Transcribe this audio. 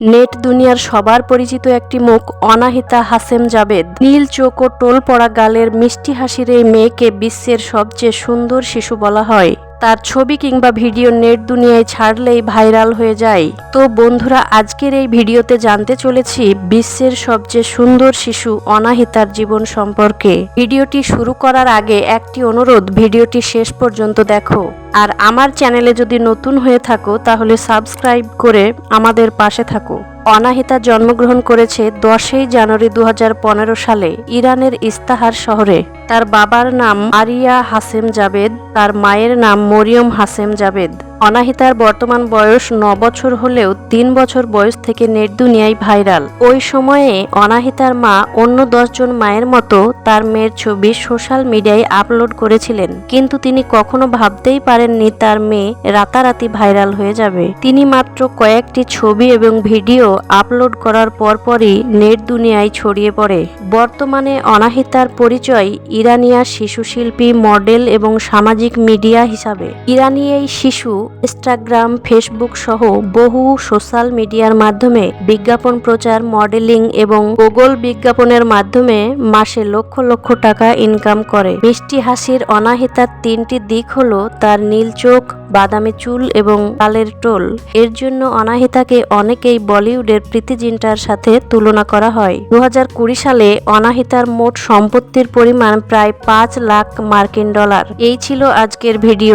Net দুনিয়ার সবার পরিচিত একটি মুখ অনাহিতা হাসেম জাবেদ। নীল চোখ ও টোল পড়া গালের মিষ্টি হাসির এই মেয়েকে বিশ্বের সবচেয়ে সুন্দর শিশু বলা হয়। তার ছবি কিংবা ভিডিও নেট দুনিয়ায় ছাড়লেই ভাইরাল হয়ে যায়। তো বন্ধুরা, আজকের এই ভিডিওতে জানতে চলেছি বিশ্বের সবচেয়ে সুন্দর শিশু অনাহিতার জীবন সম্পর্কে। ভিডিওটি শুরু করার আগে একটি অনুরোধ, ভিডিওটি শেষ পর্যন্ত দেখো। আর আমার চ্যানেলে যদি নতুন হয়ে থাকো তাহলে সাবস্ক্রাইব করে আমাদের পাশে থাকো। অনাহিতা জন্মগ্রহণ করেছে 10ই জানুয়ারি 2015 সালে ইরানের ইস্তাহার শহরে। তার বাবার নাম আরিয়া হাসেম জাবেদ, তার মায়ের নাম মরিয়ম হাসেম জাবেদ। অনাহিতার বর্তমান বয়স 9 বছর হলেও 3 বছর বয়স থেকে নেট দুনিয়ায় ভাইরাল। ওই সময়ে অনাহিতার মা অন্য 10 জন মায়ের মতো তার মেয়ের ছবি সোশ্যাল মিডিয়ায় আপলোড করেছিলেন, কিন্তু তিনি কখনো ভাবতেই পারেননি তার মেয়ে রাতারাতি ভাইরাল হয়ে যাবে। তিনি মাত্র কয়েকটি ছবি এবং ভিডিও আপলোড করার পরপরই নেট দুনিয়ায় ছড়িয়ে পড়ে। বর্তমানে অনাহিতার পরিচয় ইরানিয়া শিশু শিল্পী, মডেল এবং সামাজিক মিডিয়া হিসাবে। ইরানি এই শিশু ইনস্টাগ্রাম, ফেসবুক সহ বহু সোশ্যাল মিডিয়ার মাধ্যমে বিজ্ঞাপন প্রচার, মডেলিং এবং গুগল বিজ্ঞাপনের মাধ্যমে মাসে লক্ষ লক্ষ টাকা ইনকাম করে। মিষ্টি হাসির অনাহিতার 3টি দিক হলো তার নীল চোখ, বাদামি চুল এবং গালের টোল। এর জন্য অনাহিতাকে অনেকেই বলিউডের প্রীতি জিন্টার সাথে তুলনা করা হয়। 2020 সালে অনাহিতার মোট সম্পত্তির পরিমাণ প্রায় $5 লাখ। এই ছিল আজকের ভিডিও।